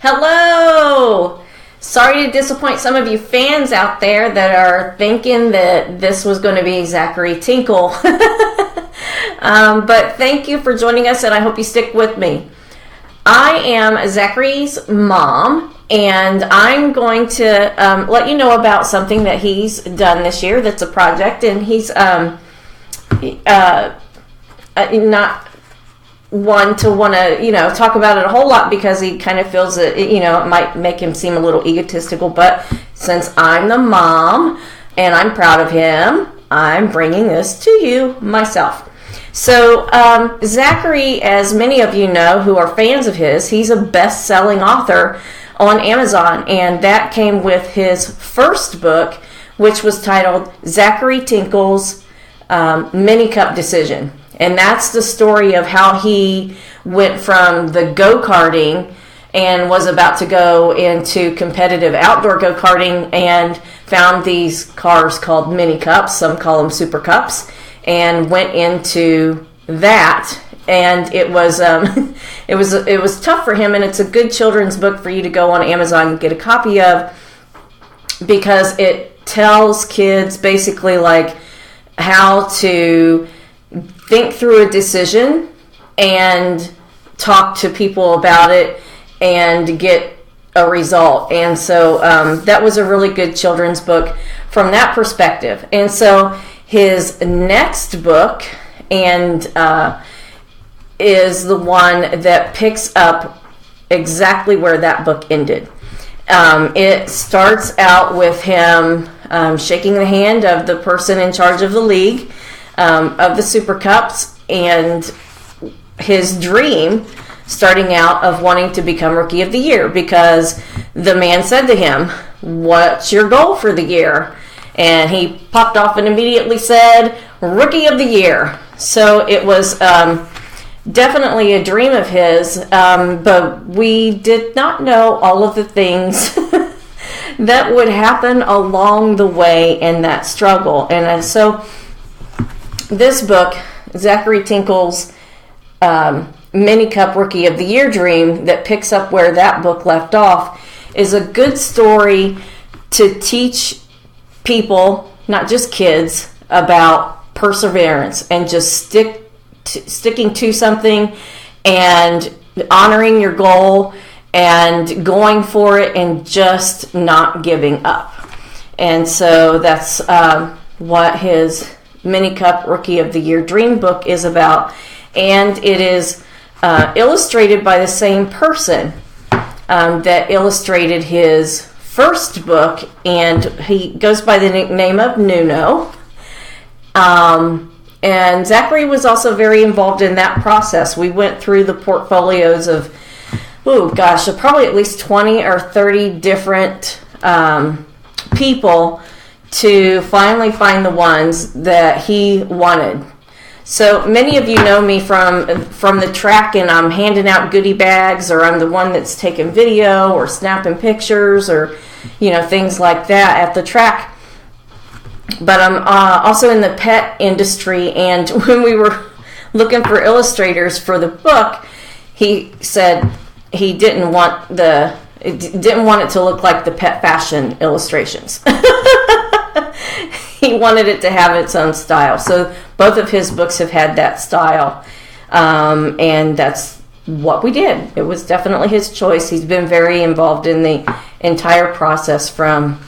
Hello! Sorry to disappoint some of you fans out there that are thinking that this was going to be Zachary Tinkle. But thank you for joining us, and I hope you stick with me. I am Zachary's mom, and I'm going to let you know about something that he's done this year that's a project, and he's not one to want to, talk about it a whole lot because he kind of feels that, it might make him seem a little egotistical. But since I'm the mom and I'm proud of him, I'm bringing this to you myself. So Zachary, as many of you know who are fans of his, he's a best-selling author on Amazon, and that came with his first book, which was titled Zachary Tinkle's MiniCup Decision. And that's the story of how he went from the go-karting and was about to go into competitive outdoor go-karting and found these cars called MiniCups, some call them Super Cups, and went into that. And it was it was tough for him, and it's a good children's book for you to go on Amazon and get a copy of, because it tells kids basically like how to think through a decision and talk to people about it and get a result. And so that was a really good children's book from that perspective. And so his next book and is the one that picks up exactly where that book ended. It starts out with him shaking the hand of the person in charge of the league of the Super Cups, and his dream starting out of wanting to become Rookie of the Year, because the man said to him, "What's your goal for the year?" And he popped off and immediately said, "Rookie of the Year." So it was definitely a dream of his, but we did not know all of the things that would happen along the way in that struggle. And so this book, Zachary Tinkle's MiniCup Rookie of the Year dream, that picks up where that book left off, is a good story to teach people, not just kids, about perseverance and just sticking to something and honoring your goal and going for it and just not giving up. And so that's what his MiniCup Rookie of the Year Dream book is about, and it is illustrated by the same person that illustrated his first book, and he goes by the nickname of Nuno. And Zachary was also very involved in that process. We went through the portfolios of, probably at least 20 or 30 different people to finally find the ones that he wanted. So many of you know me from the track, and I'm handing out goodie bags, or I'm the one that's taking video or snapping pictures, or things like that at the track. But I'm also in the pet industry, and when we were looking for illustrators for the book, he said he didn't want it to look like the pet fashion illustrations. He wanted it to have its own style. So both of his books have had that style, and that's what we did. It was definitely his choice. He's been very involved in the entire process from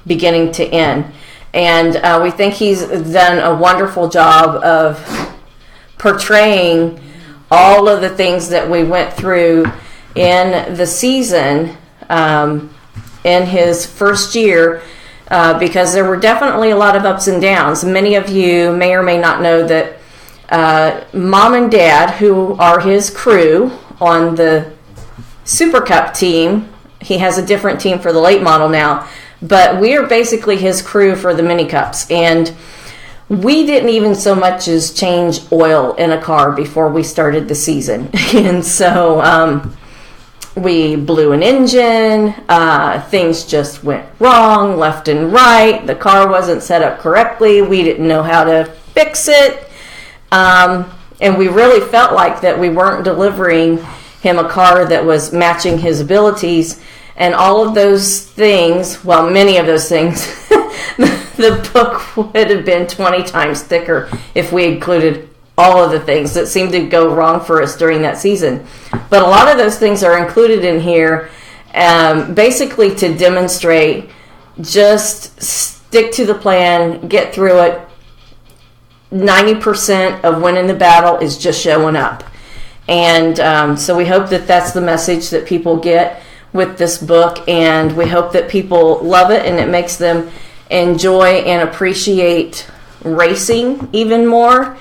beginning to end. And we think he's done a wonderful job of portraying all of the things that we went through in the season in his first year, because there were definitely a lot of ups and downs. Many of you may or may not know that Mom and Dad, who are his crew on the Super Cup team, he has a different team for the late model now, but we are basically his crew for the MiniCups, and we didn't even so much as change oil in a car before we started the season. And so we blew an engine, things just went wrong left and right, the car wasn't set up correctly, we didn't know how to fix it, and we really felt like that we weren't delivering him a car that was matching his abilities. And all of those things, well, many of those things, the book would have been 20 times thicker if we included all of the things that seemed to go wrong for us during that season. But a lot of those things are included in here basically to demonstrate, just stick to the plan, get through it. 90% of winning the battle is just showing up. And so we hope that that's the message that people get with this book, and we hope that people love it and it makes them enjoy and appreciate racing even more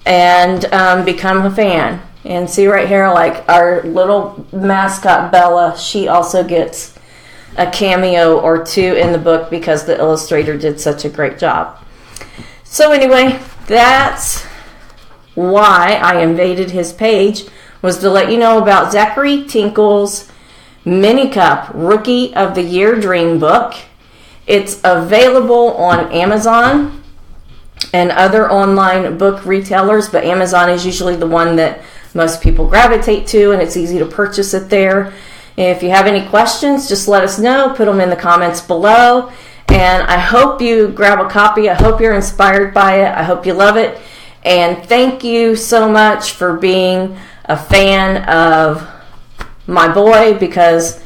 and become a fan. And see right here, like our little mascot Bella, she also gets a cameo or two in the book because the illustrator did such a great job. So anyway, that's why I invaded his page, was to let you know about Zachary Tinkle's MiniCup Rookie of the Year Dream Book. It's available on Amazon and other online book retailers, but Amazon is usually the one that most people gravitate to, and it's easy to purchase it there. If you have any questions, just let us know. Put them in the comments below. And I hope you grab a copy. I hope you're inspired by it. I hope you love it. And thank you so much for being a fan of my boy, because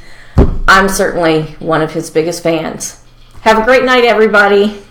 I'm certainly one of his biggest fans. Have a great night, everybody.